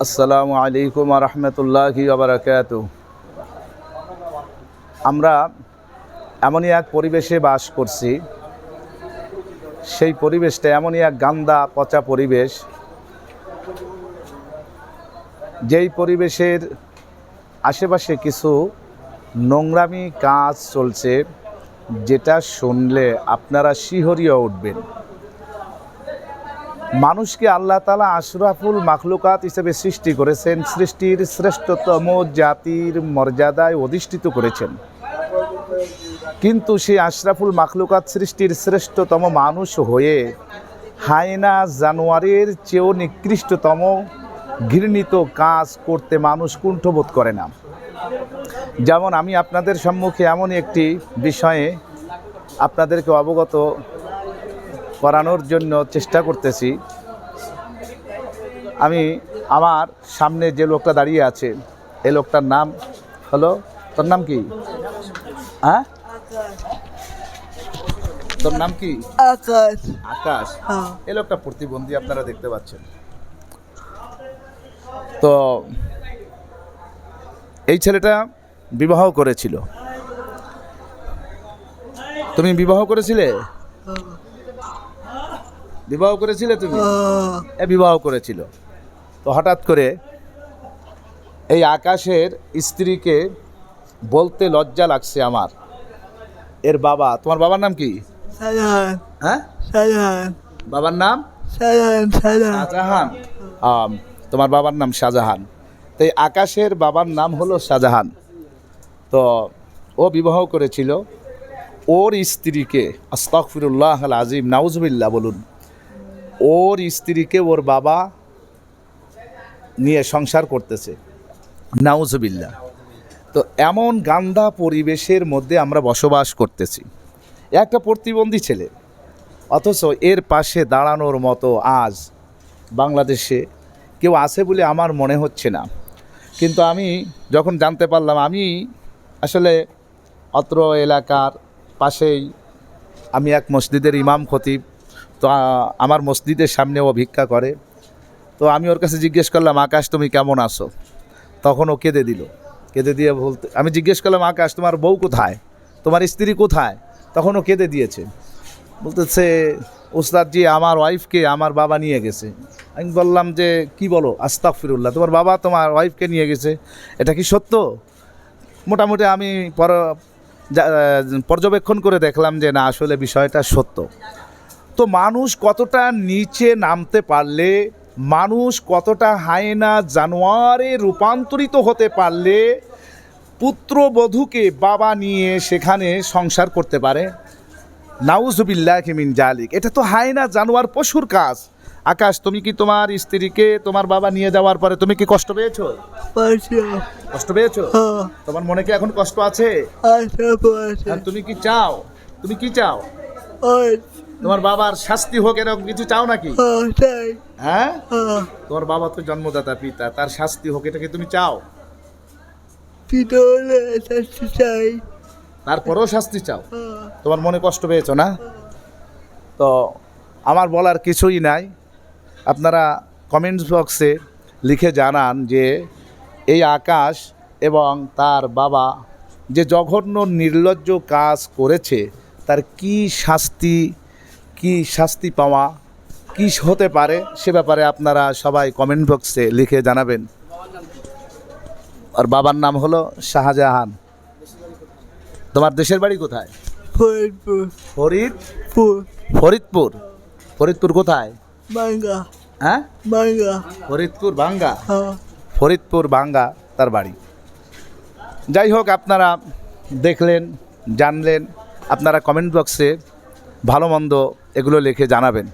আসসালামু আলাইকুম ওয়া রাহমাতুল্লাহি ওয়া বারাকাতুহু। আমরা এমনই এক পরিবেশে বাস করছি, সেই পরিবেশটা এমনই এক গান্দা পচা পরিবেশ, যেই পরিবেশের আশেপাশে কিছু নোংরামি কাজ চলছে, যেটা শুনলে আপনারা শিহরিয়ে উঠবেন। মানুষকে আল্লাহ তাআলা আশরাফুল মাখলুকাত হিসেবে সৃষ্টি করেছেন, সৃষ্টির শ্রেষ্ঠতম জাতির মর্যাদায় অধিষ্ঠিত করেছেন। কিন্তু সেই আশরাফুল মাখলুকাত সৃষ্টির শ্রেষ্ঠতম মানুষ হয়ে হায়না জানোয়ারের চেয়েও নিকৃষ্টতম ঘৃণিত কাজ করতে মানুষ কুণ্ঠবোধ করে না। যেমন আমি আপনাদের সম্মুখে এমন একটি বিষয়ে আপনাদেরকে অবগত করানোর জন্য চেষ্টা করতেছি। আমি আমার সামনে যে লোকটা দাঁড়িয়ে আছে, এই লোকটার নাম হলো, তোর নাম কি? হ্যাঁ, তোর নাম কি? আকাশ। আকাশ। হ্যাঁ। এই লোকটা প্রতিবন্ধী, আপনারা দেখতে পাচ্ছেন। তো এই ছেলেটা বিবাহ করেছিল। তুমি বিবাহ করেছিলে? বিবাহ করেছিলে তুমি? বিবাহ করেছিল। তো হঠাৎ করে এই আকাশের স্ত্রীকে বলতে লজ্জা লাগছে আমার, এর বাবা, তোমার বাবার নাম কি? শাহজাহান। হ্যাঁ, শাহজাহান। বাবার নাম শাহজাহান। শাহজাহান। শাহজাহান। তোমার বাবার নাম শাহজাহান। তো এই আকাশের বাবার নাম হলো শাহজাহান। তো ও বিবাহ করেছিল, ওর স্ত্রীকে, আস্তাগফিরুল্লাহ আল আজিম, নাউজুবিল্লাহ বলুন, ওর স্ত্রীকে ওর বাবা নিয়ে সংসার করতেছে, নাউজুবিল্লাহ। তো এমন গান্দা পরিবেশের মধ্যে আমরা বসবাস করতেছি, একটা প্রতিবন্ধী ছেলে, অথচ এর পাশে দাঁড়ানোর মতো আজ বাংলাদেশে কেউ আছে বলে আমার মনে হচ্ছে না। কিন্তু আমি যখন জানতে পারলাম, আমি আসলে অত্র এলাকার পাশেই আমি এক মসজিদের ইমাম খতিব, তো আমার মসজিদের সামনে ও ভিক্ষা করে। তো আমি ওর কাছে জিজ্ঞেস করলাম, আকাশ তুমি কেমন আছো? তখন ও কেঁদে দিল। কেঁদে দিয়ে বলতে, আমি জিজ্ঞেস করলাম, আকাশ তোমার বউ কোথায়, তোমার স্ত্রী কোথায়? তখন ও কেঁদে দিয়েছে, বলতেছে, উস্তাদ জি আমার ওয়াইফকে আমার বাবা নিয়ে গেছে। আমি বললাম যে কি বলো, আস্তাগফিরুল্লাহ, তোমার বাবা তোমার ওয়াইফকে নিয়ে গেছে, এটা কি সত্য? মোটামুটি আমি পর্যবেক্ষণ করে দেখলাম যে না, আসলে বিষয়টা সত্য। তো মানুষ কতটা নিচে নামতে পারলে, মানুষ কতটা হায়না জানোয়ারে রূপান্তরিত হতে পারলে পুত্রবধূকে বাবা নিয়ে সেখানে সংসার করতে পারে, নাউজুবিল্লাহি মিন জালিক। এটা তো হায়না জানোয়ার পশুর কাজ। আকাশ, তুমি কি তোমার স্ত্রীকে তোমার বাবা নিয়ে যাওয়ার পরে তুমি কি কষ্ট পেয়েছো? কষ্ট পেয়েছো? তোমার মনে কি এখন কষ্ট আছে? আর তুমি কি চাও? তুমি কি চাও? তোমার বাবার শাস্তি হোক এরকম কিছু চাও নাকি? হ্যাঁ, তোমার বাবা তো জন্মদাতা পিতা, তার শাস্তি হোক, এটা কি তুমি চাও? তারপরেও শাস্তি চাও? তোমার মনে কষ্ট পেয়েছো না? তো আমার বলার কিছুই নাই, আপনারা কমেন্টস বক্সে লিখে জানান যে এই আকাশ এবং তার বাবা যে জঘন্য নির্লজ্জ কাজ করেছে, তার কি শাস্তি পাওয়া কি হতে পারে, সে ব্যাপারে আপনারা সবাই কমেন্ট বক্সে লিখে জানাবেন। আর বাবার নাম হলো শাহজাহান। তোমার দেশের বাড়ি কোথায়? ফরিদপুর। ফরিদপুর কোথায়? হ্যাঁ, ফরিদপুর ভাঙ্গা। ফরিদপুর ভাঙ্গা তার বাড়ি। যাই হোক, আপনারা দেখলেন, জানলেন, আপনারা কমেন্ট বক্সে ভালো মন্দ এগুলো লিখে জানাবেন।